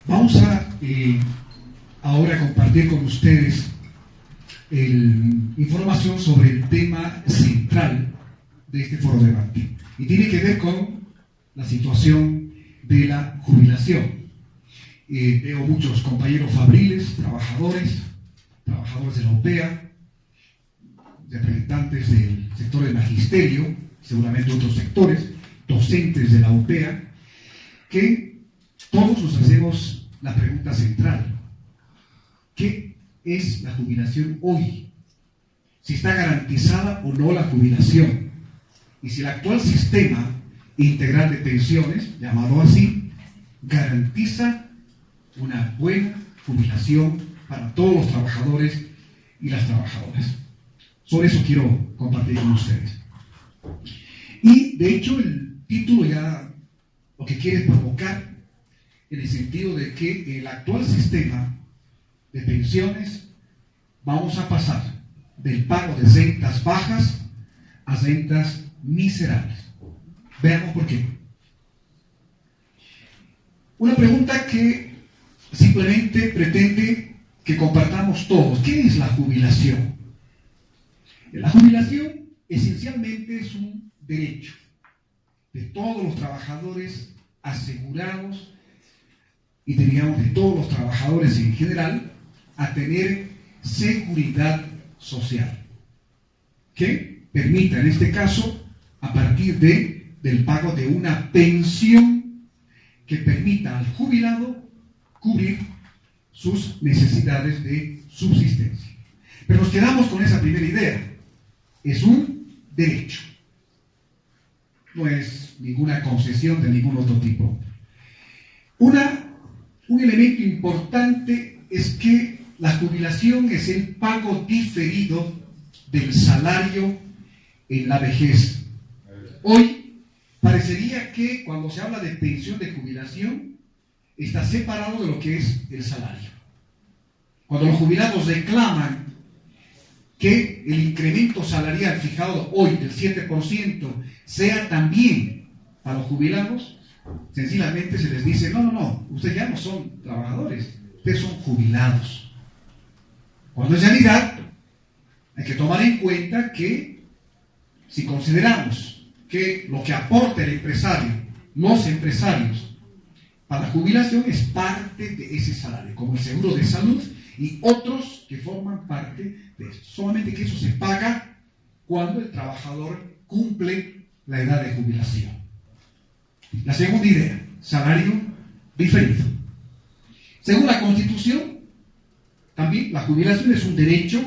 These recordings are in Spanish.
Vamos a ahora compartir con ustedes información sobre el tema central de este foro de debate, y tiene que ver con la situación de la jubilación. Veo muchos compañeros fabriles, trabajadores de la UPEA, representantes del sector del magisterio, seguramente otros sectores, docentes de la UPEA, que todos nos hacemos la pregunta central: ¿qué es la jubilación hoy? Si está garantizada o no la jubilación, y si el actual sistema integral de pensiones, llamado así, garantiza una buena jubilación para todos los trabajadores y las trabajadoras. Sobre eso quiero compartir con ustedes. Y de hecho el título ya lo que quiere provocar, en el sentido de que el actual sistema de pensiones vamos a pasar del pago de rentas bajas a rentas miserables. Veamos por qué. Una pregunta que simplemente pretende que compartamos todos. ¿Qué es la jubilación? La jubilación esencialmente es un derecho de todos los trabajadores asegurados y digamos de todos los trabajadores en general a tener seguridad social que permita, en este caso, a partir del pago de una pensión que permita al jubilado cubrir sus necesidades de subsistencia. Pero nos quedamos con esa primera idea. Es un derecho. No es ninguna concesión de ningún otro tipo. Un elemento importante es que la jubilación es el pago diferido del salario en la vejez. Hoy parecería que cuando se habla de pensión de jubilación está separado de lo que es el salario. Cuando los jubilados reclaman que el incremento salarial fijado hoy del 7% sea también para los jubilados, sencillamente se les dice: no, ustedes ya no son trabajadores, ustedes son jubilados. Cuando en realidad hay que tomar en cuenta que si consideramos que lo que aporta el empresario, los empresarios, para la jubilación es parte de ese salario, como el seguro de salud y otros que forman parte de esto. Solamente que eso se paga cuando el trabajador cumple la edad de jubilación. La segunda idea, salario diferido. Según la Constitución, también la jubilación es un derecho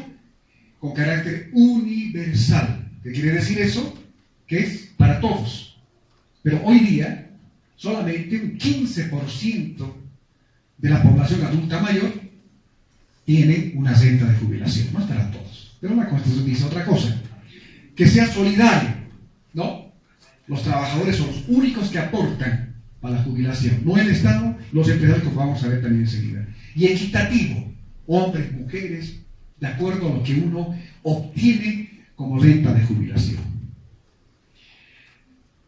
con carácter universal. ¿Qué quiere decir eso? Que es para todos. Pero hoy día, solamente un 15% de la población adulta mayor tiene una renta de jubilación. No es para todos. Pero la Constitución dice otra cosa: que sea solidario, ¿no? Los trabajadores son los únicos que aportan para la jubilación, no el Estado, los empresarios, como vamos a ver también enseguida. Y equitativo, hombres, mujeres, de acuerdo a lo que uno obtiene como renta de jubilación.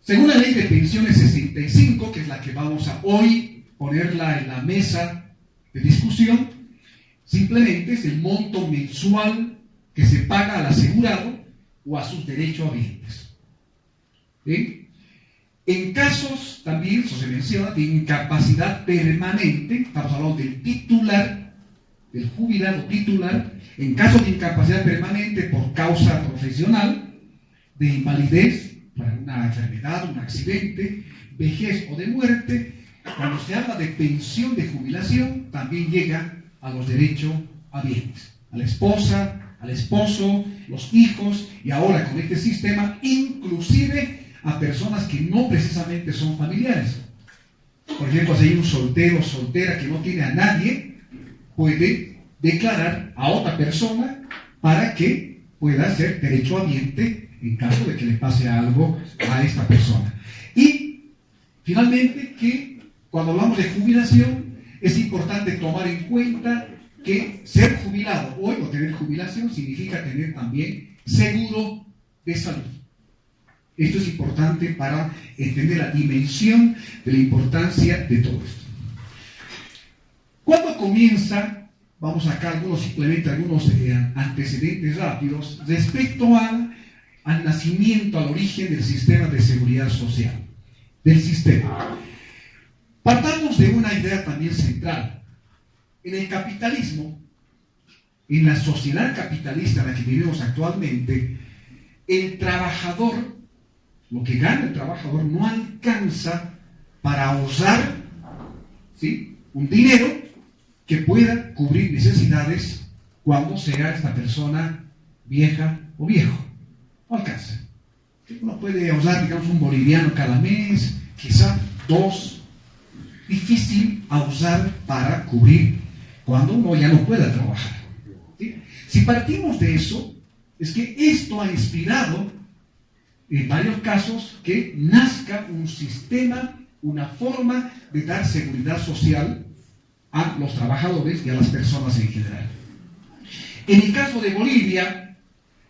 Según la Ley de Pensiones 65, que es la que vamos a hoy ponerla en la mesa de discusión, simplemente es el monto mensual que se paga al asegurado o a sus derechohabientes. ¿Sí? En casos también, eso se menciona, de incapacidad permanente, estamos hablando del titular, del jubilado titular, en caso de incapacidad permanente por causa profesional, de invalidez, por una enfermedad, un accidente, vejez o de muerte, cuando se habla de pensión de jubilación, también llega a los derechohabientes, a la esposa, al esposo, los hijos, y ahora con este sistema, inclusive a personas que no precisamente son familiares. Por ejemplo, si hay un soltero o soltera que no tiene a nadie, puede declarar a otra persona para que pueda ser derechohabiente en caso de que le pase algo a esta persona. Y Finalmente, que cuando hablamos de jubilación, es importante tomar en cuenta que ser jubilado hoy o tener jubilación significa tener también seguro de salud. Esto es importante para entender la dimensión de la importancia de todo esto. ¿Cuándo comienza? Vamos acá simplemente algunos antecedentes rápidos respecto al nacimiento, al origen del sistema de seguridad social. Del sistema. Partamos de una idea también central. En el capitalismo, en la sociedad capitalista en la que vivimos actualmente, el trabajador, lo que gana el trabajador, no alcanza para ahorrar, ¿sí?, un dinero que pueda cubrir necesidades cuando sea esta persona vieja o viejo. No alcanza. Uno puede ahorrar, digamos, un boliviano cada mes, quizá 2. Difícil ahorrar para cubrir cuando uno ya no pueda trabajar. ¿Sí? Si partimos de eso, es que esto ha inspirado en varios casos que nazca un sistema, una forma de dar seguridad social a los trabajadores y a las personas en general. En el caso de Bolivia,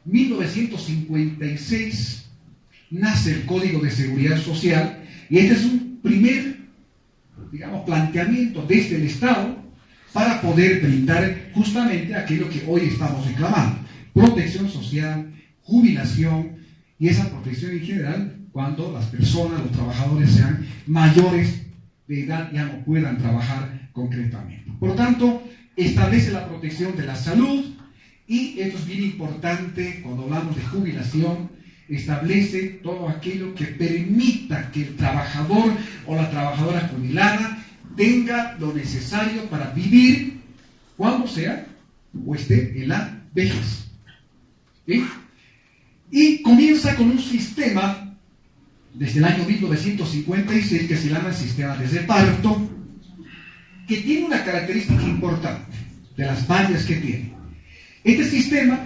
1956 nace el Código de Seguridad Social y este es un primer, digamos, planteamiento desde el Estado para poder brindar justamente aquello que hoy estamos reclamando: protección social, jubilación y esa protección en general cuando las personas, los trabajadores sean mayores de edad, ya no puedan trabajar concretamente. Por lo tanto, establece la protección de la salud y esto es bien importante cuando hablamos de jubilación. Establece todo aquello que permita que el trabajador o la trabajadora jubilada tenga lo necesario para vivir cuando sea o esté en la vejez. ¿Sí? Y comienza con un sistema desde el año 1956 que se llama sistema de reparto, que tiene una característica importante de las varias que tiene. Este sistema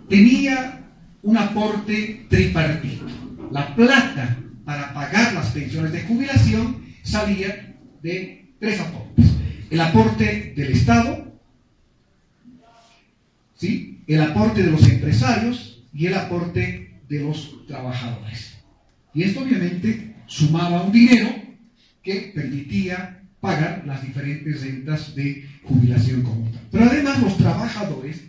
tenía un aporte tripartito. La plata para pagar las pensiones de jubilación salía de 3 aportes: el aporte del Estado, ¿sí?, el aporte de los empresarios y el aporte de los trabajadores. Y esto obviamente sumaba un dinero que permitía pagar las diferentes rentas de jubilación como tal. Pero además los trabajadores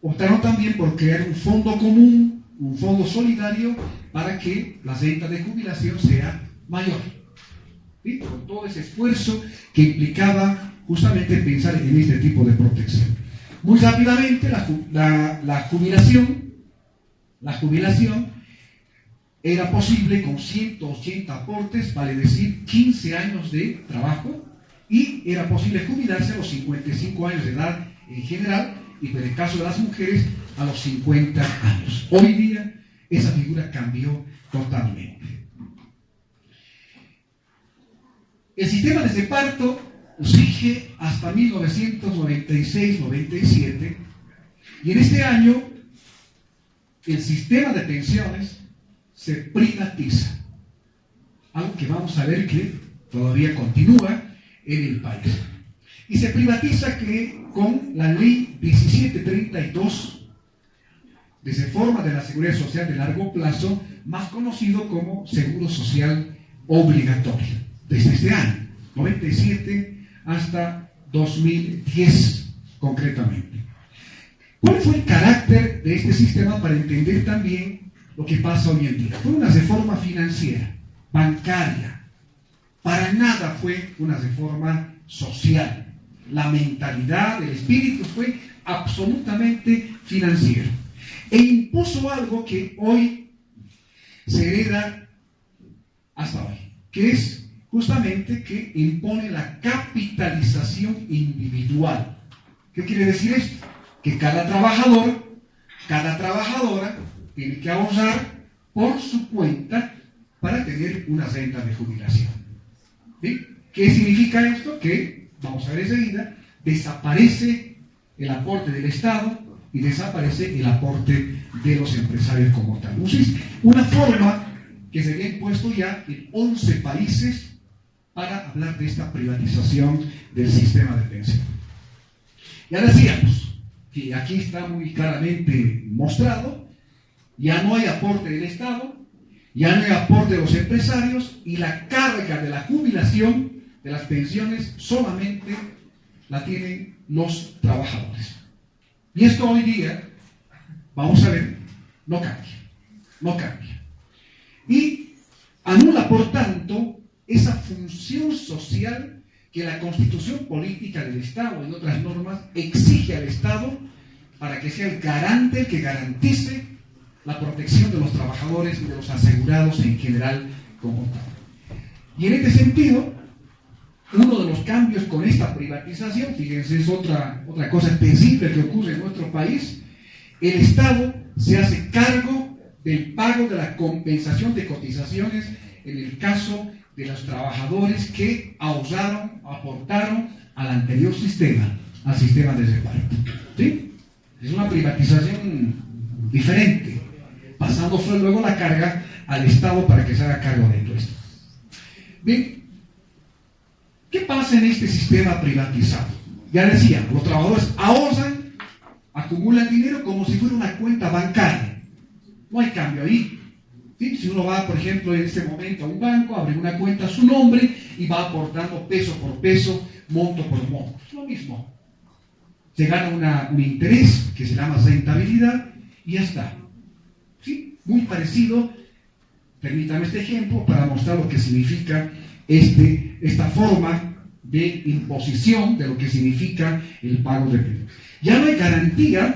optaron también por crear un fondo común, un fondo solidario, para que la renta de jubilación sea mayor. ¿Sí? Con todo ese esfuerzo que implicaba justamente pensar en este tipo de protección. Muy rápidamente la jubilación era posible con 180 aportes, vale decir 15 años de trabajo, y era posible jubilarse a los 55 años de edad en general, y en el caso de las mujeres a los 50 años. Hoy día esa figura cambió totalmente. El sistema de reparto rige hasta 1996-97 y en este año el sistema de pensiones se privatiza, algo que vamos a ver que todavía continúa en el país. Y se privatiza con la ley 1732 de reforma de la seguridad social de largo plazo, más conocido como seguro social obligatorio, desde este año, 97 hasta 2010 concretamente. ¿Cuál fue el carácter de este sistema para entender también lo que pasa hoy en día? Fue una reforma financiera, bancaria, para nada fue una reforma social. La mentalidad, el espíritu fue absolutamente financiero. E impuso algo que hoy se hereda hasta hoy, que es justamente que impone la capitalización individual. ¿Qué quiere decir esto? Que cada trabajador, cada trabajadora tiene que ahorrar por su cuenta para tener una renta de jubilación. ¿Sí? ¿Qué significa esto? Que, vamos a ver enseguida, desaparece el aporte del Estado y desaparece el aporte de los empresarios como tal. Una forma que se había impuesto ya en 11 países para hablar de esta privatización del sistema de pensión. Ya decíamos que aquí está muy claramente mostrado, ya no hay aporte del Estado, ya no hay aporte de los empresarios y la carga de la jubilación, de las pensiones, solamente la tienen los trabajadores. Y esto hoy día, vamos a ver, no cambia. Y anula, por tanto, esa función social que la Constitución Política del Estado, en otras normas, exige al Estado para que sea el garante, que garantice la protección de los trabajadores y de los asegurados en general como tal. Y en este sentido, uno de los cambios con esta privatización, fíjense, es otra cosa específica que ocurre en nuestro país, el Estado se hace cargo del pago de la compensación de cotizaciones en el caso de los trabajadores que aportaron al anterior sistema, al sistema de reparto. ¿Sí? Es una privatización diferente, pasando luego la carga al Estado para que se haga cargo de todo esto. Bien, ¿qué pasa en este sistema privatizado? Ya decía, los trabajadores ahorran, acumulan dinero como si fuera una cuenta bancaria. No hay cambio ahí. ¿Sí? Si uno va, por ejemplo, en este momento a un banco, abre una cuenta a su nombre y va aportando peso por peso, monto por monto. Es lo mismo. Se gana un interés que se llama rentabilidad y ya está. ¿Sí? Muy parecido, permítame este ejemplo para mostrar lo que significa esta forma de imposición de lo que significa el pago de pensiones. Ya no hay garantía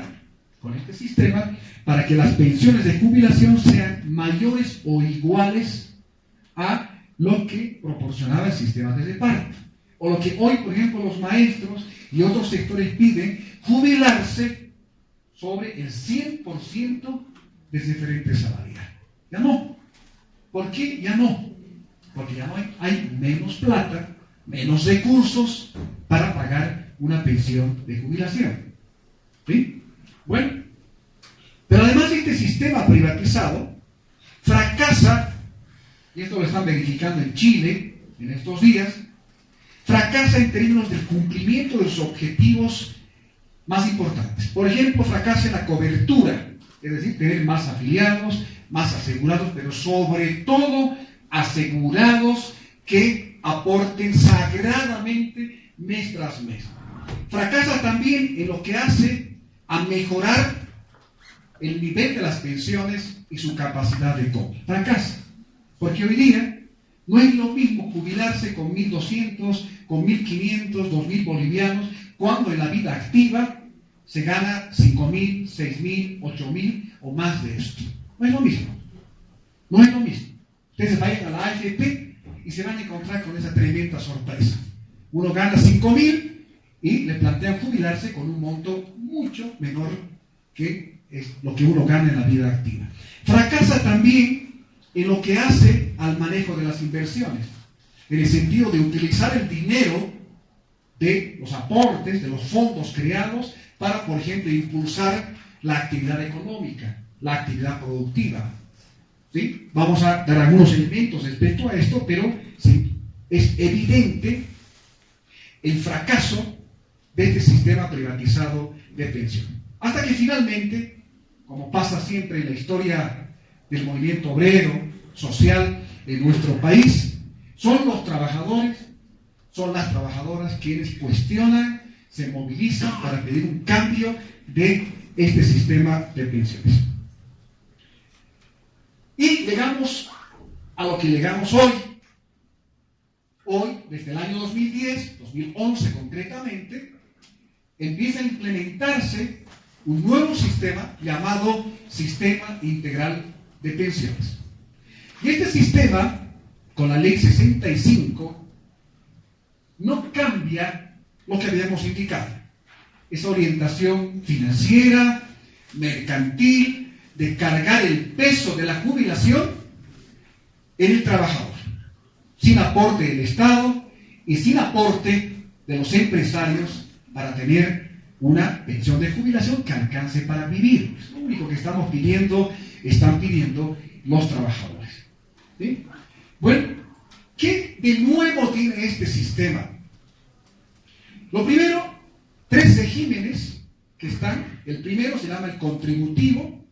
con este sistema para que las pensiones de jubilación sean mayores o iguales a lo que proporcionaba el sistema de reparto. O lo que hoy, por ejemplo, los maestros y otros sectores piden, jubilarse sobre el 100% de diferente salarial. Ya no. ¿Por qué? Ya no. Porque ya no hay menos plata, menos recursos para pagar una pensión de jubilación. ¿Sí? Bueno, pero además este sistema privatizado fracasa, y esto lo están verificando en Chile en estos días, fracasa en términos del cumplimiento de los objetivos más importantes. Por ejemplo, fracasa en la cobertura, es decir, tener más afiliados, más asegurados, pero sobre todo asegurados que aporten sagradamente mes tras mes. Fracasa también en lo que hace a mejorar el nivel de las pensiones y su capacidad de cobro. Fracasa, porque hoy día no es lo mismo jubilarse con 1.200, con 1.500, 2.000 bolivianos, cuando en la vida activa se gana 5.000, 6.000, 8.000 o más de esto. No es lo mismo. No es lo mismo. Ustedes vayan a la AFP y se van a encontrar con esa tremenda sorpresa. Uno gana 5.000 y le plantean jubilarse con un monto mucho menor que lo que uno gana en la vida activa. Fracasa también en lo que hace al manejo de las inversiones, en el sentido de utilizar el dinero de los aportes, de los fondos creados para, por ejemplo, impulsar la actividad económica, la actividad productiva. ¿Sí? Vamos a dar algunos elementos respecto a esto, pero sí, es evidente el fracaso de este sistema privatizado de pensión. Hasta que finalmente, como pasa siempre en la historia del movimiento obrero, social en nuestro país, son los trabajadores, son las trabajadoras quienes cuestionan, se movilizan para pedir un cambio de este sistema de pensiones. Y llegamos a lo que llegamos hoy. Hoy, desde el año 2010, 2011 concretamente, empieza a implementarse un nuevo sistema llamado Sistema Integral de Pensiones. Y este sistema, con la Ley 65, no cambia lo que habíamos indicado. Esa orientación financiera, mercantil, de cargar el peso de la jubilación en el trabajador, sin aporte del Estado y sin aporte de los empresarios para tener una pensión de jubilación que alcance para vivir. Es lo único que están pidiendo los trabajadores. ¿Sí? Bueno, ¿qué de nuevo tiene este sistema? Lo primero, 3 regímenes que están. El primero se llama el contributivo,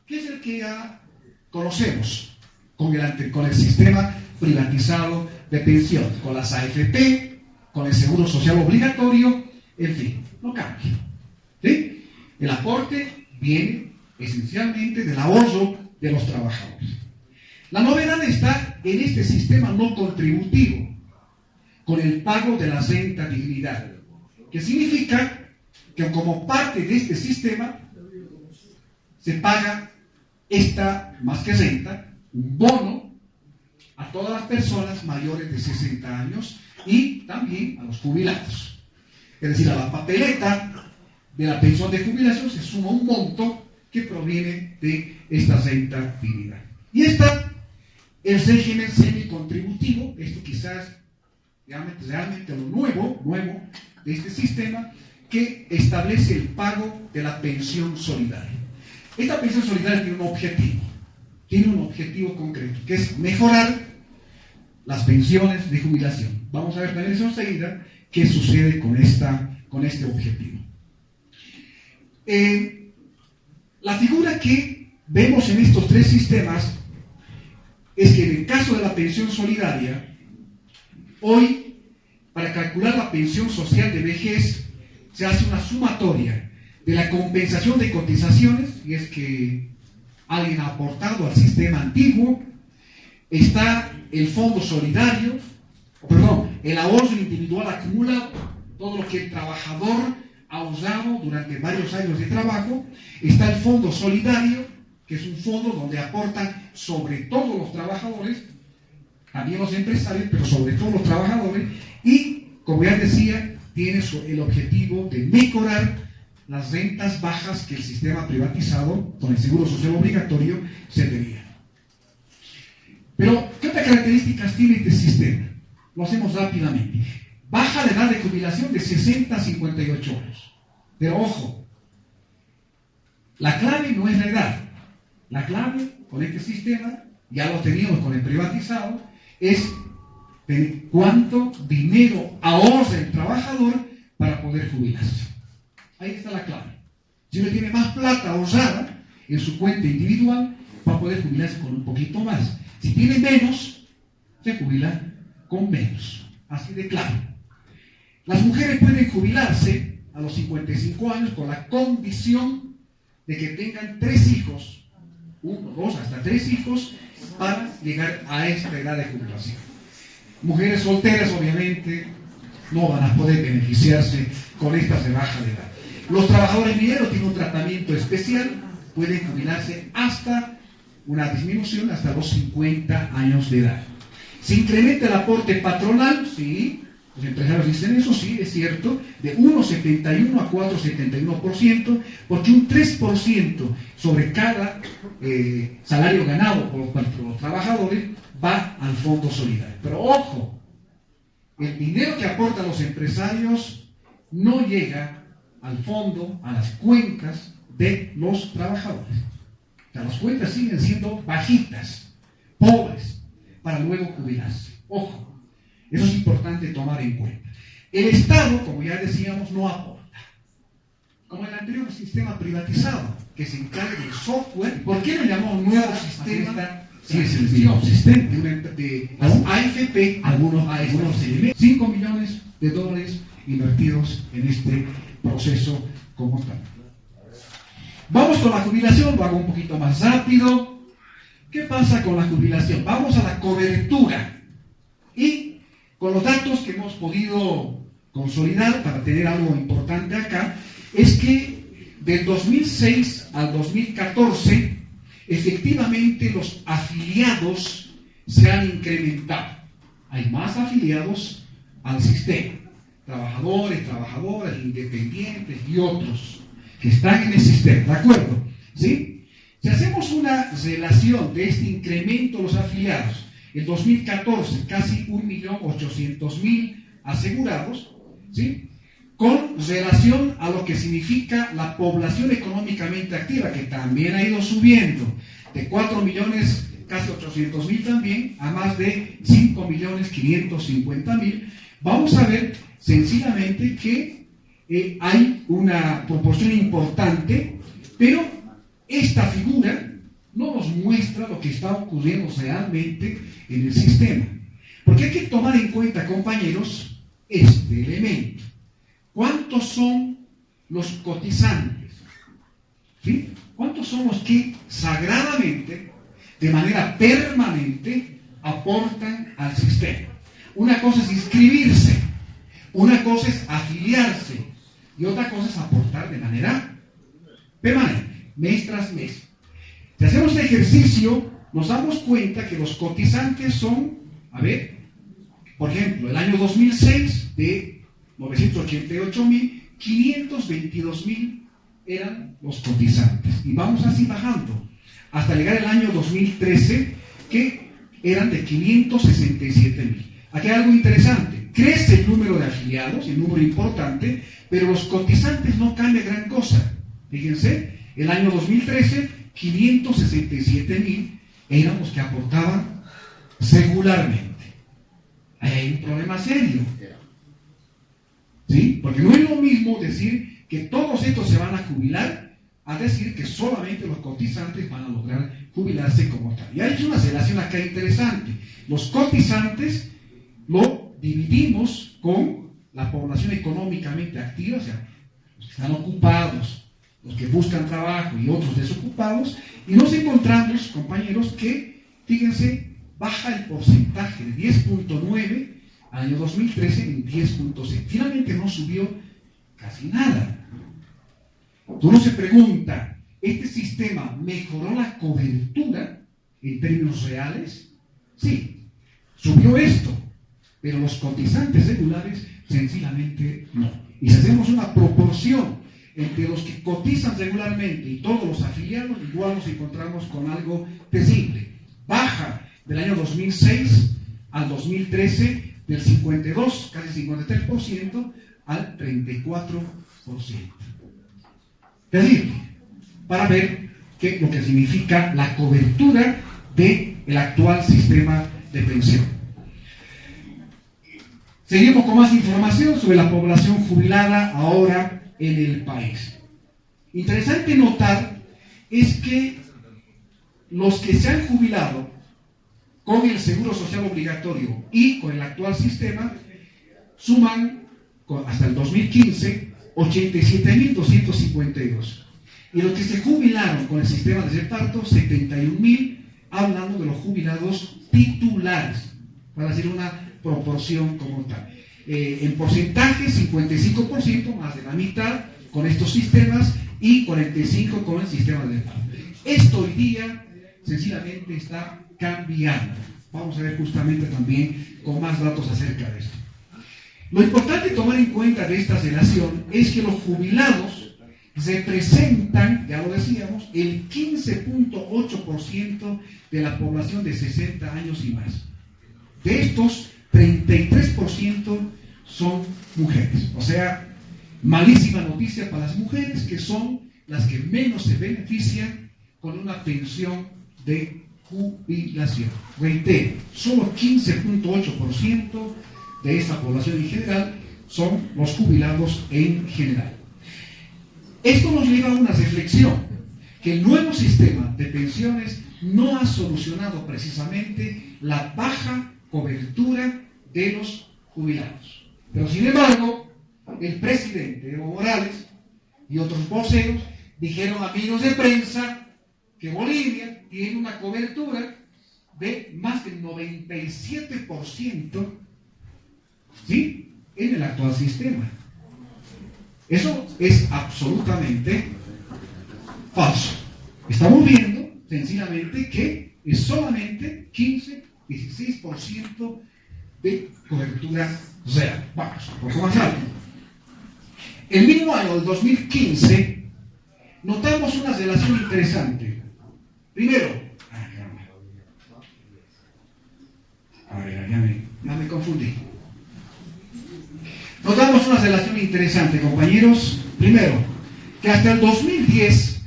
que es el que ya conocemos con el sistema privatizado de pensión, con las AFP, con el seguro social obligatorio, en fin, no cambia. ¿Sí? El aporte viene esencialmente del ahorro de los trabajadores. La novedad está en este sistema no contributivo, con el pago de la renta dignidad, que significa que como parte de este sistema se paga más que renta, un bono a todas las personas mayores de 60 años y también a los jubilados. Es decir, a la papeleta de la pensión de jubilación se suma un monto que proviene de esta renta dignidad. Y está el régimen semicontributivo, esto quizás realmente lo nuevo de este sistema, que establece el pago de la pensión solidaria. Esta pensión solidaria tiene un objetivo concreto, que es mejorar las pensiones de jubilación. Vamos a ver también enseguida qué sucede con este objetivo. La figura que vemos en estos 3 sistemas es que en el caso de la pensión solidaria, hoy, para calcular la pensión social de vejez, se hace una sumatoria de la compensación de cotizaciones, y es que alguien ha aportado al sistema antiguo, está el fondo solidario, el ahorro individual acumulado, todo lo que el trabajador ha ahorrado durante varios años de trabajo, está el fondo solidario, que es un fondo donde aportan sobre todo los trabajadores, también los empresarios, pero sobre todo los trabajadores, y, como ya decía, tiene el objetivo de mejorar las rentas bajas que el sistema privatizado, con el seguro social obligatorio, se tenía. Pero, ¿qué otras características tiene este sistema? Lo hacemos rápidamente. Baja la edad de jubilación de 60 a 58 años. Pero ojo, la clave no es la edad. La clave con este sistema, ya lo teníamos con el privatizado, es cuánto dinero ahorra el trabajador para poder jubilarse. Ahí está la clave. Si uno tiene más plata ahorrada en su cuenta individual, va a poder jubilarse con un poquito más. Si tiene menos, se jubila con menos. Así de claro. Las mujeres pueden jubilarse a los 55 años con la condición de que tengan 3 hijos, 1, 2, hasta 3 hijos, para llegar a esta edad de jubilación. Mujeres solteras, obviamente, no van a poder beneficiarse con esta rebaja de edad. Los trabajadores mineros tienen un tratamiento especial, pueden jubilarse hasta una disminución hasta los 50 años de edad. Se incrementa el aporte patronal, sí, los empresarios dicen eso, sí, es cierto, de 1,71 a 4,71%, porque un 3% sobre cada salario ganado por los trabajadores va al fondo solidario. Pero ojo, el dinero que aportan los empresarios no llega al fondo, a las cuentas de los trabajadores. O sea, las cuentas siguen siendo bajitas, pobres, para luego jubilarse. Ojo, eso es importante tomar en cuenta. El Estado, como ya decíamos, no aporta. Como el anterior sistema privatizado, que se encarga del software. ¿Por qué lo llamamos nuevo sistema? Sí, es el mismo sistema de las AFP, algunos elementos. $5 millones invertidos en este proceso como tal. Vamos con la jubilación, lo hago un poquito más rápido. ¿Qué pasa con la jubilación? Vamos a la cobertura. Y con los datos que hemos podido consolidar para tener algo importante acá, es que del 2006 al 2014, efectivamente los afiliados se han incrementado. Hay más afiliados al sistema. Trabajadores, trabajadoras, independientes y otros que están en el sistema, ¿de acuerdo? ¿Sí? Si hacemos una relación de este incremento de los afiliados, en 2014 casi 1.800.000 asegurados, ¿sí? Con relación a lo que significa la población económicamente activa, que también ha ido subiendo de 4 millones casi 800.000 también, a más de 5.550.000, vamos a ver sencillamente que hay una proporción importante, pero esta figura no nos muestra lo que está ocurriendo realmente en el sistema. Porque hay que tomar en cuenta, compañeros, este elemento. ¿Cuántos son los cotizantes? ¿Sí? ¿Cuántos son los que sagradamente, de manera permanente, aportan al sistema? Una cosa es inscribirse, una cosa es afiliarse y otra cosa es aportar de manera permanente, mes tras mes. Si hacemos este ejercicio, nos damos cuenta que los cotizantes son, a ver, por ejemplo, el año 2006 de 988.000, 522.000 eran los cotizantes. Y vamos así bajando, hasta llegar al año 2013, que eran de 567.000. Aquí hay algo interesante. Crece el número de afiliados, el número importante, pero los cotizantes no cambian gran cosa. Fíjense, el año 2013, 567.000 eran los que aportaban regularmente. Ahí hay un problema serio. ¿Sí? Porque no es lo mismo decir que todos estos se van a jubilar a decir que solamente los cotizantes van a lograr jubilarse como tal. Y hay una relación acá interesante. Los cotizantes lo dividimos con la población económicamente activa, o sea, los que están ocupados, los que buscan trabajo y otros desocupados, y nos encontramos, compañeros, que, fíjense, baja el porcentaje de 10.9 al año 2013 en 10.6. Finalmente no subió casi nada. Uno se pregunta, ¿este sistema mejoró la cobertura en términos reales? Sí, subió esto, pero los cotizantes regulares sencillamente no. Y si hacemos una proporción entre los que cotizan regularmente y todos los afiliados, igual nos encontramos con algo terrible. Baja del año 2006 al 2013 del 52, casi 53%, al 34%. Terrible, para ver lo que significa la cobertura del actual sistema de pensión. Seguimos con más información sobre la población jubilada ahora en el país. Interesante notar es que los que se han jubilado con el seguro social obligatorio y con el actual sistema suman hasta el 2015 87.252. Y los que se jubilaron con el sistema de reparto, 71.000, hablando de los jubilados titulares, para hacer una proporción como tal. En porcentaje, 55%, más de la mitad con estos sistemas y 45% con el sistema de reparto. Esto hoy día sencillamente está cambiando. Vamos a ver justamente también con más datos acerca de esto. Lo importante tomar en cuenta de esta relación es que los jubilados representan, ya lo decíamos, el 15.8% de la población de 60 años y más. De estos, 33% son mujeres. O sea, malísima noticia para las mujeres, que son las que menos se benefician con una pensión de jubilación. Reitero, solo 15.8% de esta población en general son los jubilados en general. Esto nos lleva a una reflexión, que el nuevo sistema de pensiones no ha solucionado precisamente la baja cobertura de los jubilados. Pero sin embargo, el presidente Evo Morales y otros voceros dijeron a medios de prensa que Bolivia tiene una cobertura de más del 97%, ¿sí?, en el actual sistema. Eso es absolutamente falso. Estamos viendo sencillamente que es solamente 15-16% de cobertura real. Vamos, un poco más alto. El mismo año del 2015 notamos una relación interesante. Primero, ya me confundí. Notamos una relación interesante, compañeros. Primero, que hasta el 2010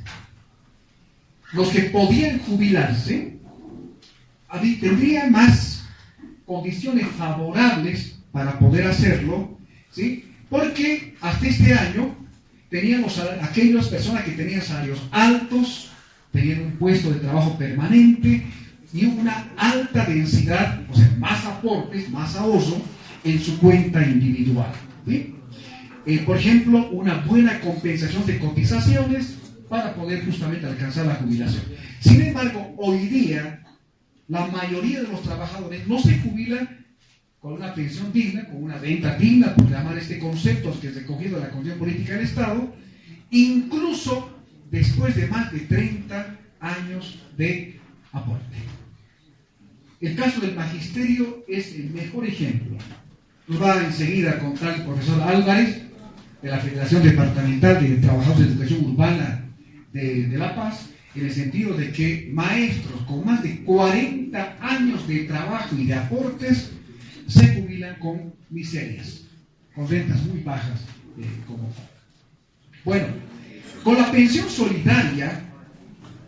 los que podían jubilarse tendría más condiciones favorables para poder hacerlo, ¿sí? Porque hasta este año teníamos a aquellas personas que tenían salarios altos, tenían un puesto de trabajo permanente y una alta densidad, o sea, más aportes, más ahorro en su cuenta individual, ¿sí? Por ejemplo, una buena compensación de cotizaciones para poder justamente alcanzar la jubilación. Sin embargo, hoy día, la mayoría de los trabajadores no se jubilan con una pensión digna, con una renta digna, por llamar este concepto que es recogido de la Constitución Política del Estado, incluso después de más de 30 años de aporte. El caso del magisterio es el mejor ejemplo. Nos va enseguida a contar el profesor Álvarez, de la Federación Departamental de Trabajadores de Educación Urbana de La Paz, en el sentido de que maestros con más de 40 años de trabajo y de aportes se jubilan con miserias, con rentas muy bajas. Bueno, con la pensión solidaria,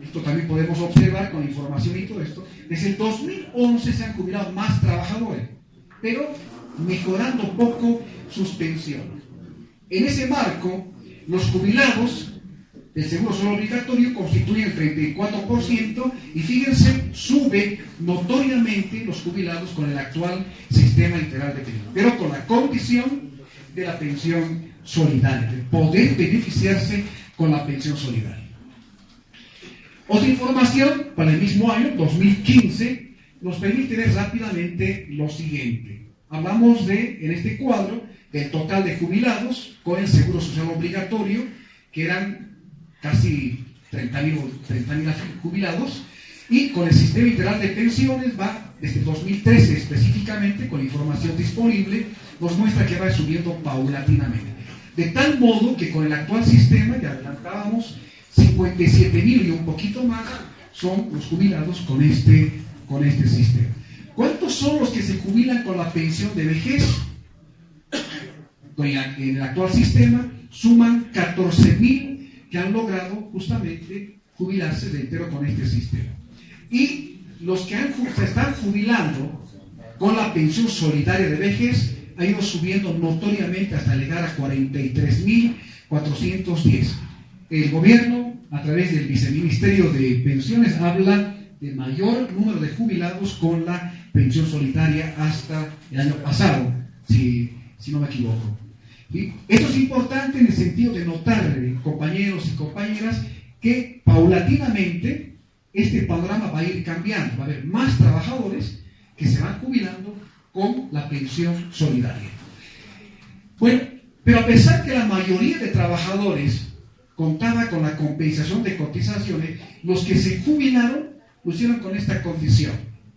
esto también podemos observar con información y todo esto, desde el 2011 se han jubilado más trabajadores, pero mejorando poco sus pensiones. En ese marco, los jubilados del seguro social obligatorio constituyen el 34% y fíjense, sube notoriamente los jubilados con el actual sistema integral de pensión, pero con la condición de la pensión solidaria, de poder beneficiarse con la pensión solidaria. Otra información para el mismo año, 2015, nos permite ver rápidamente lo siguiente. Hablamos en este cuadro, del total de jubilados con el seguro social obligatorio, que eran casi 30.000 jubilados, y con el sistema integral de pensiones va desde 2013 específicamente, con la información disponible, nos muestra que va subiendo paulatinamente. De tal modo que con el actual sistema, ya adelantábamos, 57.000 y un poquito más son los jubilados con este sistema. ¿Cuántos son los que se jubilan con la pensión de vejez? En el actual sistema suman 14.000 que han logrado justamente jubilarse de entero con este sistema. Y los que se están jubilando con la pensión solidaria de vejez ha ido subiendo notoriamente hasta llegar a 43.410. El gobierno, a través del Viceministerio de Pensiones, habla de mayor número de jubilados con la pensión solidaria hasta el año pasado, si no me equivoco. ¿Sí? Esto es importante en el sentido de notar, compañeros y compañeras, que paulatinamente este panorama va a ir cambiando. Va a haber más trabajadores que se van jubilando con la pensión solidaria. Bueno, pero a pesar que la mayoría de trabajadores contaba con la compensación de cotizaciones, los que se jubilaron lo hicieron con esta condición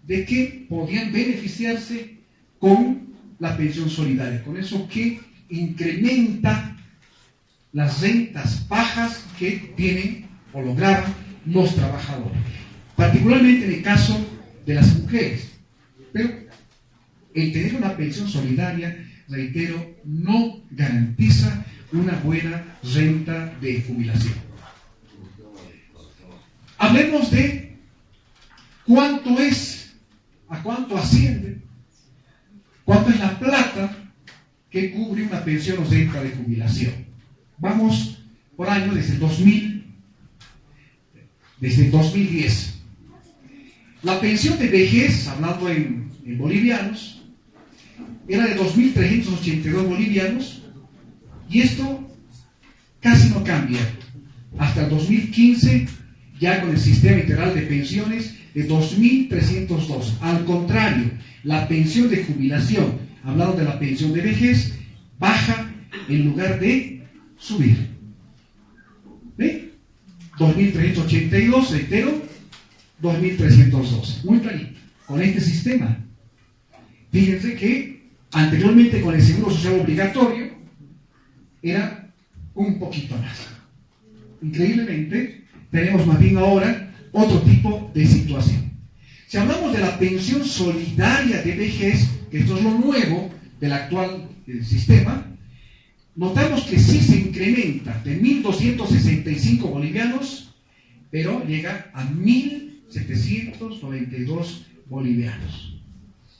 de que podían beneficiarse con la pensión solidaria, con eso que incrementa las rentas bajas que tienen o lograron los trabajadores, particularmente en el caso de las mujeres. Pero el tener una pensión solidaria, reitero, no garantiza una buena renta de jubilación. Hablemos de cuánto es, a cuánto asciende, cuánto es la plata que cubre una pensión o renta de jubilación. Vamos por año desde el 2010. La pensión de vejez, hablando en bolivianos, era de 2.382 bolivianos, y esto casi no cambia. Hasta el 2015, ya con el sistema integral de pensiones, de 2.302. Al contrario, la pensión de jubilación, hablando de la pensión de vejez, baja en lugar de subir. ¿Ve? 2.382, reitero, 2.302. Muy clarito. Con este sistema. Fíjense que anteriormente con el seguro social obligatorio era un poquito más. Increíblemente, tenemos más bien ahora otro tipo de situación. Si hablamos de la pensión solidaria de vejez, que esto es lo nuevo del actual sistema, notamos que sí se incrementa de 1.265 bolivianos, pero llega a 1.792 bolivianos.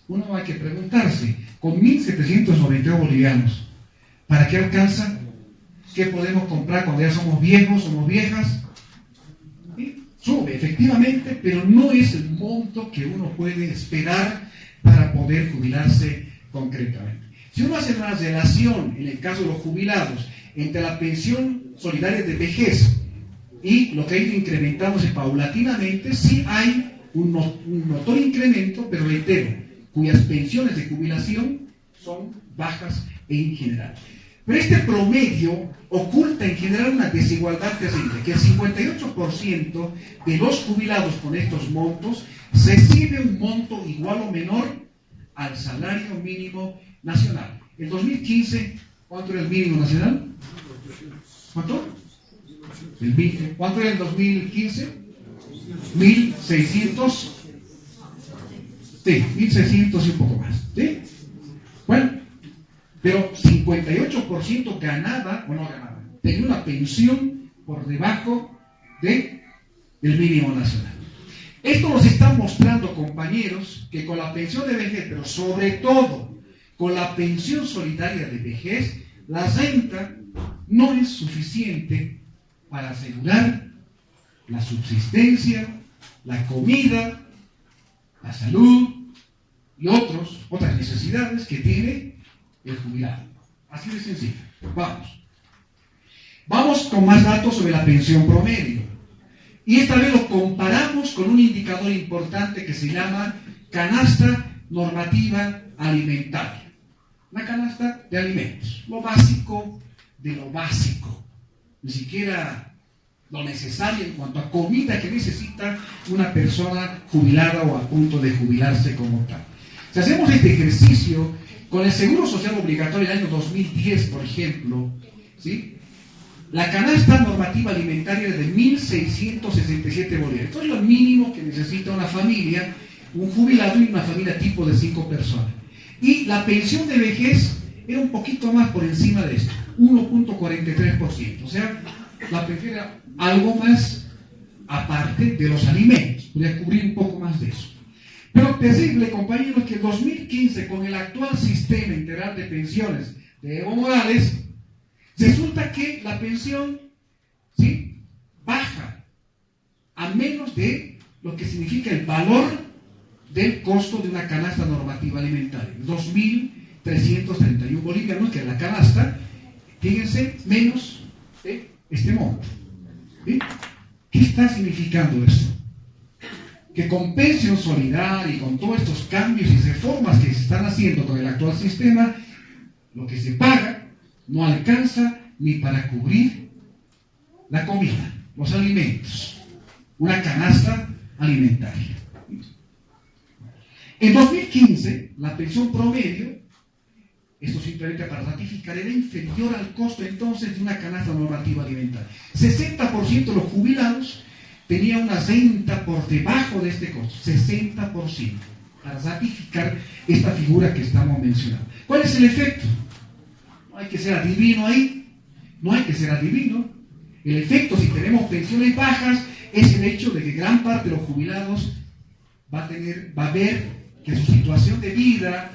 Uno hay que preguntarse, con 1.792 bolivianos, ¿para qué alcanza? ¿Qué podemos comprar cuando ya somos viejos, somos viejas? ¿Sí? Sube, efectivamente, pero no es el monto que uno puede esperar para poder jubilarse concretamente. Si uno hace una relación, en el caso de los jubilados, entre la pensión solidaria de vejez y lo que ha ido incrementándose paulatinamente, sí hay un notorio incremento, pero reitero, cuyas pensiones de jubilación son bajas en general. Pero este promedio oculta en general una desigualdad terrible, que el 58% de los jubilados con estos montos recibe un monto igual o menor al salario mínimo nacional. En 2015, ¿cuánto era el mínimo nacional? ¿Cuánto? ¿Cuánto era en 2015? 1.600. Sí, 1.600 y un poco más. ¿Sí? Bueno, pero 58% ganaba, o no ganaba, tenía una pensión por debajo del mínimo nacional. Esto nos está mostrando, compañeros, que con la pensión de vejez, pero sobre todo con la pensión solidaria de vejez, la renta no es suficiente para asegurar la subsistencia, la comida, la salud y otras necesidades que tiene el jubilado. Así de sencillo. Vamos con más datos sobre la pensión promedio. Y esta vez lo comparamos con un indicador importante que se llama canasta normativa alimentaria. Una canasta de alimentos, lo básico de lo básico, ni siquiera lo necesario en cuanto a comida que necesita una persona jubilada o a punto de jubilarse como tal. Si hacemos este ejercicio con el Seguro Social Obligatorio del año 2010, por ejemplo, ¿sí?, la canasta normativa alimentaria es de 1.667 bolívares. Esto es lo mínimo que necesita una familia, un jubilado y una familia tipo de 5 personas. Y la pensión de vejez era un poquito más por encima de esto, 1.43%. O sea, la pensión era algo más aparte de los alimentos, podría cubrir un poco más de eso. Pero terrible, compañeros, que en 2015, con el actual sistema integral de pensiones de Evo Morales, resulta que la pensión, ¿sí?, baja a menos de lo que significa el valor del costo de una canasta normativa alimentaria. 2.331 bolivianos, que es la canasta, fíjense, menos de este monto. ¿Sí? ¿Qué está significando esto? Que con pensión solidaria y con todos estos cambios y reformas que se están haciendo con el actual sistema, lo que se paga no alcanza ni para cubrir la comida, los alimentos, una canasta alimentaria. En 2015, la pensión promedio, esto simplemente para ratificar, era inferior al costo entonces de una canasta normativa alimentaria. 60% de los jubilados tenían una renta por debajo de este costo, 60%, para ratificar esta figura que estamos mencionando. ¿Cuál es el efecto? No hay que ser adivino ahí, no hay que ser adivino. El efecto, si tenemos pensiones bajas, es el hecho de que gran parte de los jubilados va a ver que su situación de vida,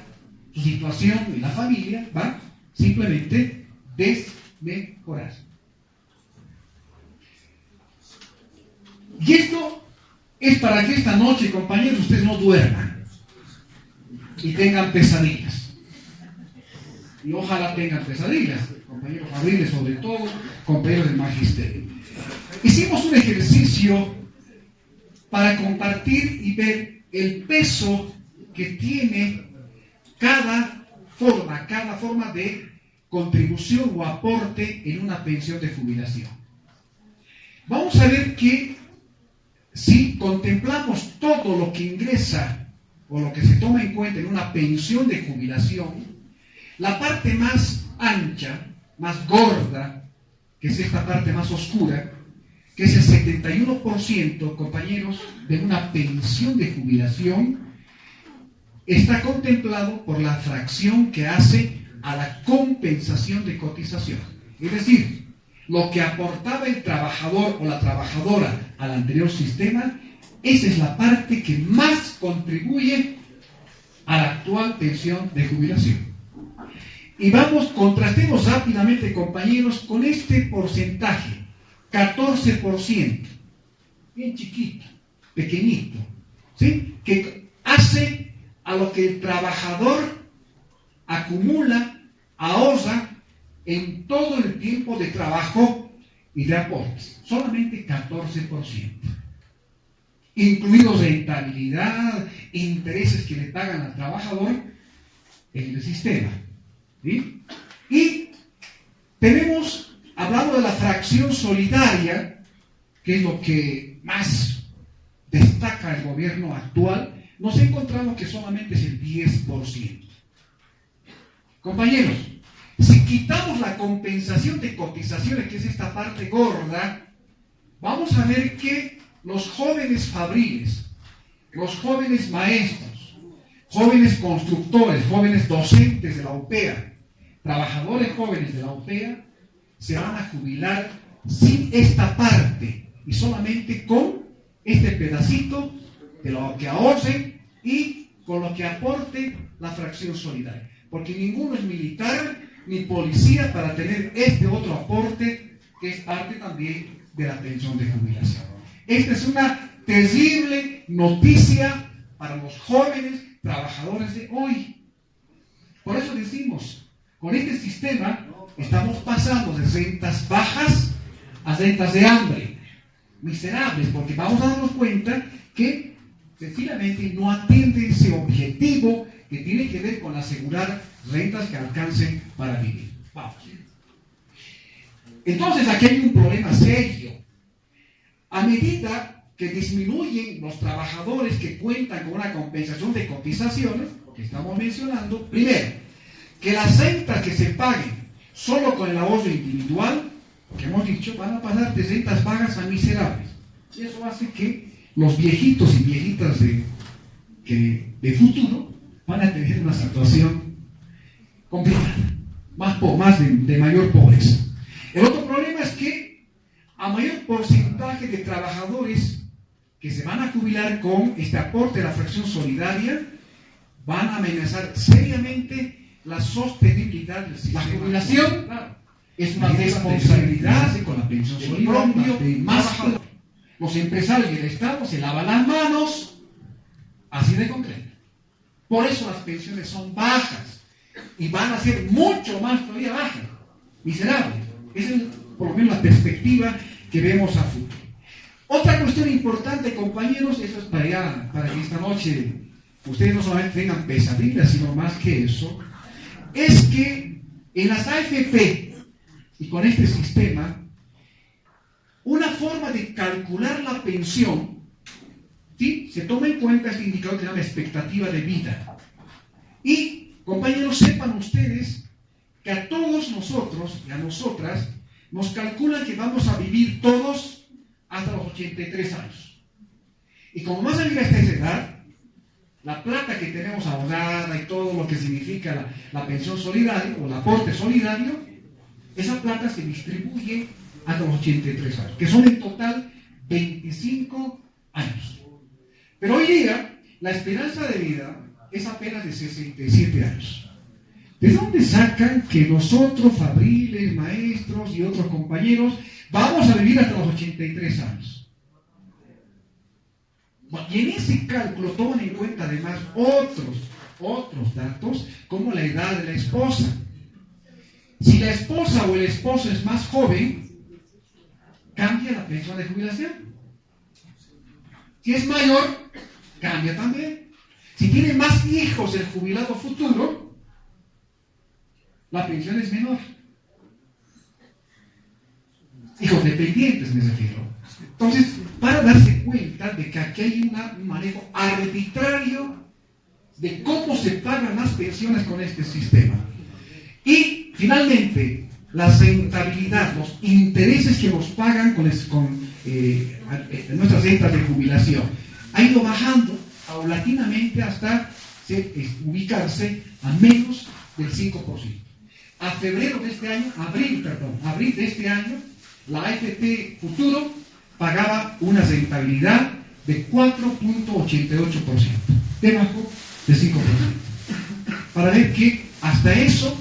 su situación en la familia va simplemente desmejorar. Y esto es para que esta noche, compañeros, ustedes no duerman y tengan pesadillas. Y ojalá tengan pesadillas, compañeros Fabriles sobre todo, compañeros del magisterio. Hicimos un ejercicio para compartir y ver el peso que tiene cada forma de contribución o aporte en una pensión de jubilación. Vamos a ver que si contemplamos todo lo que ingresa o lo que se toma en cuenta en una pensión de jubilación, la parte más ancha, más gorda, que es esta parte más oscura, que es el 71%, compañeros, de una pensión de jubilación, está contemplado por la fracción que hace a la compensación de cotización. Es decir, lo que aportaba el trabajador o la trabajadora al anterior sistema, esa es la parte que más contribuye a la actual pensión de jubilación. Y vamos, contrastemos rápidamente, compañeros, con este porcentaje, 14%, bien chiquito, pequeñito, ¿sí? Que hace a lo que el trabajador acumula, ahorra en todo el tiempo de trabajo y de aportes, solamente 14%. Incluidos rentabilidad, intereses que le pagan al trabajador en el sistema. ¿Sí? Y tenemos, hablando de la fracción solidaria, que es lo que más destaca el gobierno actual, nos encontramos que solamente es el 10%. Compañeros, si quitamos la compensación de cotizaciones, que es esta parte gorda, vamos a ver que los jóvenes fabriles, los jóvenes maestros, jóvenes constructores, jóvenes docentes de la UPEA, trabajadores jóvenes de la UPEA, se van a jubilar sin esta parte y solamente con este pedacito de lo que ahorren y con lo que aporte la fracción solidaria. Porque ninguno es militar ni policía para tener este otro aporte que es parte también de la pensión de jubilación. Esta es una terrible noticia para los jóvenes trabajadores de hoy. Por eso decimos, con este sistema estamos pasando de rentas bajas a rentas de hambre, miserables, porque vamos a darnos cuenta que sencillamente no atiende ese objetivo que tiene que ver con asegurar rentas que alcancen para vivir. Vamos. Entonces aquí hay un problema serio. A medida que disminuyen los trabajadores que cuentan con una compensación de cotizaciones, lo que estamos mencionando, primero, que las rentas que se paguen solo con el ahorro individual, que hemos dicho, van a pasar de rentas bajas a miserables. Y eso hace que los viejitos y viejitas de futuro van a tener una situación complicada, de mayor pobreza. El otro problema es que a mayor porcentaje de trabajadores que se van a jubilar con este aporte de la fracción solidaria, van a amenazar seriamente la sostenibilidad del sistema. La jubilación, claro, es una responsabilidad con la pensión solidaria de más trabajadores. Los empresarios y el Estado se lavan las manos, así de concreto. Por eso las pensiones son bajas y van a ser mucho más todavía bajas, miserables. Esa es por lo menos la perspectiva que vemos a futuro. Otra cuestión importante, compañeros, eso es para que esta noche ustedes no solamente tengan pesadillas, sino más que eso, es que en las AFP y con este sistema, una forma de calcular la pensión, ¿sí? Se toma en cuenta este indicador que se llama expectativa de vida. Y, compañeros, sepan ustedes que a todos nosotros y a nosotras nos calculan que vamos a vivir todos hasta los 83 años. Y como más a vivir hasta esa edad, la plata que tenemos ahorrada y todo lo que significa la pensión solidaria o el aporte solidario, esa plata se distribuye hasta los 83 años, que son en total 25 años. Pero hoy día, la esperanza de vida es apenas de 67 años. ¿De dónde sacan que nosotros, fabriles, maestros y otros compañeros, vamos a vivir hasta los 83 años? Y en ese cálculo toman en cuenta además otros datos, como la edad de la esposa. Si la esposa o el esposo es más joven, cambia la pensión de jubilación. Si es mayor, cambia también. Si tiene más hijos el jubilado futuro, la pensión es menor. Hijos dependientes me refiero. Entonces, para darse cuenta de que aquí hay un manejo arbitrario de cómo se pagan las pensiones con este sistema. Y, finalmente, la rentabilidad, los intereses que nos pagan con nuestras rentas de jubilación, ha ido bajando paulatinamente hasta ubicarse a menos del 5%. A febrero de este año, abril de este año, la AFP Futuro pagaba una rentabilidad de 4.88%, debajo de 5%. Para ver que hasta eso,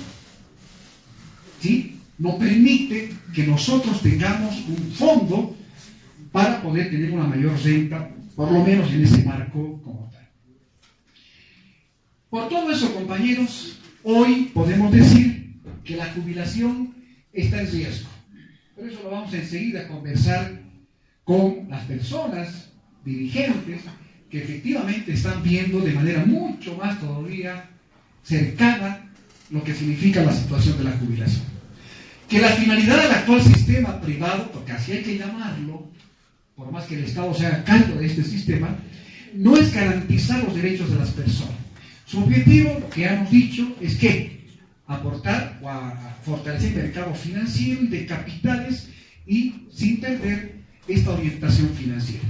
¿sí?, no permite que nosotros tengamos un fondo para poder tener una mayor renta, por lo menos en ese marco como tal. Por todo eso, compañeros, hoy podemos decir que la jubilación está en riesgo. Por eso lo vamos enseguida a conversar con las personas dirigentes que efectivamente están viendo de manera mucho más todavía cercana lo que significa la situación de la jubilación. Que la finalidad del actual sistema privado, porque así hay que llamarlo, por más que el Estado se haga cargo de este sistema, no es garantizar los derechos de las personas. Su objetivo, lo que hemos dicho, es que aportar o a fortalecer el mercado financiero y de capitales y sin perder esta orientación financiera.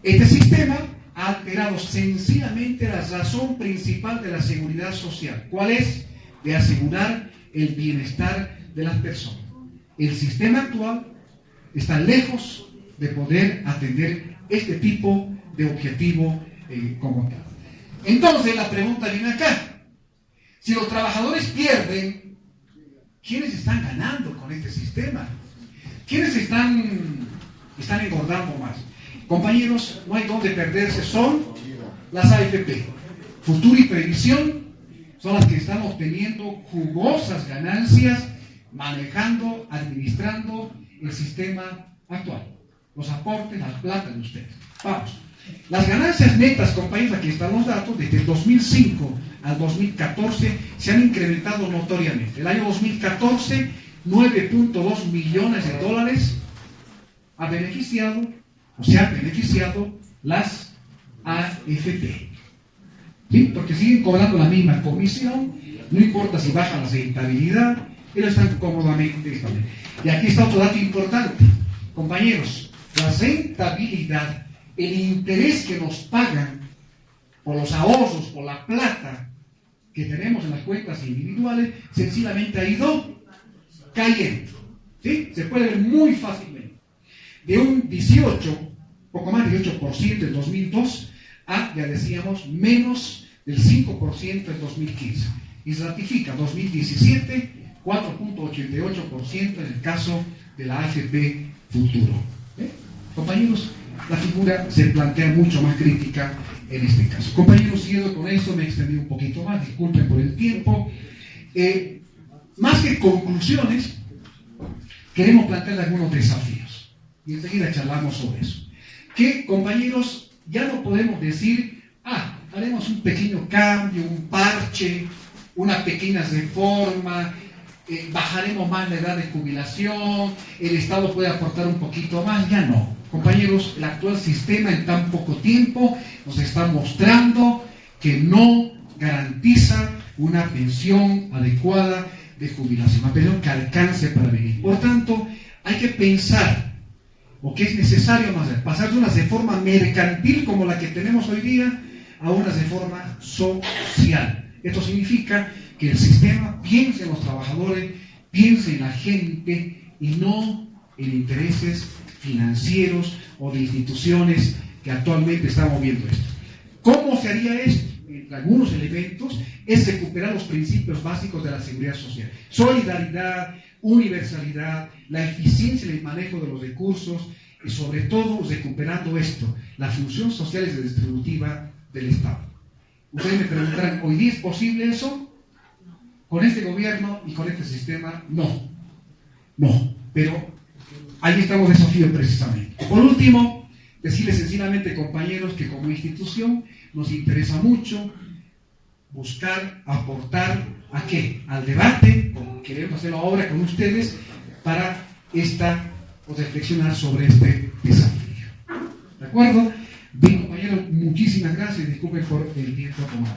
Este sistema ha alterado sencillamente la razón principal de la seguridad social. ¿Cuál es? De asegurar el bienestar de las personas. El sistema actual está lejos de poder atender este tipo de objetivo como tal. Entonces la pregunta viene acá. Si los trabajadores pierden, ¿quiénes están ganando con este sistema? ¿Quiénes están engordando más? Compañeros, no hay dónde perderse, son las AFP. Futuro y Previsión son las que están obteniendo jugosas ganancias manejando, administrando el sistema actual. Los aportes, las plata de ustedes. Vamos. Las ganancias netas, compañeros, aquí están los datos, desde el 2005 al 2014 se han incrementado notoriamente. El año 2014, 9.2 millones de dólares ha beneficiado, o se han beneficiado las AFP. ¿Sí? Porque siguen cobrando la misma comisión, no importa si baja la rentabilidad, ellos están cómodamente establecidos. Y aquí está otro dato importante, compañeros, la rentabilidad, el interés que nos pagan por los ahorros, por la plata que tenemos en las cuentas individuales, sencillamente ha ido cayendo. ¿Sí? Se puede ver muy fácilmente. De un 18, poco más de 8% en 2002, a, ya decíamos, menos del 5% en 2015. Y se ratifica 2017, 4.88% en el caso de la AFP Futuro. Compañeros, la figura se plantea mucho más crítica en este caso. Compañeros, siguiendo con esto, me he extendido un poquito más, disculpen por el tiempo. Más que conclusiones, queremos plantear algunos desafíos. Y enseguida charlamos sobre eso. Que, compañeros, ya no podemos decir, haremos un pequeño cambio, un parche, una pequeña reforma, bajaremos más la edad de jubilación, el Estado puede aportar un poquito más, ya no. Compañeros, el actual sistema en tan poco tiempo nos está mostrando que no garantiza una pensión adecuada de jubilación, una pensión que alcance para vivir. Por tanto, hay que pensar, o que es necesario más, pasar de una reforma mercantil como la que tenemos hoy día a una reforma social. Esto significa que el sistema piense en los trabajadores, piense en la gente y no en intereses financieros o de instituciones que actualmente están moviendo esto. ¿Cómo se haría esto? Entre algunos elementos es recuperar los principios básicos de la seguridad social. Solidaridad, universalidad, la eficiencia en el manejo de los recursos y sobre todo recuperando esto, la función social y redistributiva del Estado. Ustedes me preguntarán, ¿hoy día es posible eso? Con este gobierno y con este sistema, no. Pero ahí estamos desafíos precisamente. Por último, decirles sencillamente, compañeros, que como institución nos interesa mucho buscar, aportar, ¿a qué? Al debate, como queremos hacerlo ahora con ustedes, para reflexionar sobre este desafío. ¿De acuerdo? Bien, compañeros, muchísimas gracias y disculpen por el tiempo tomado.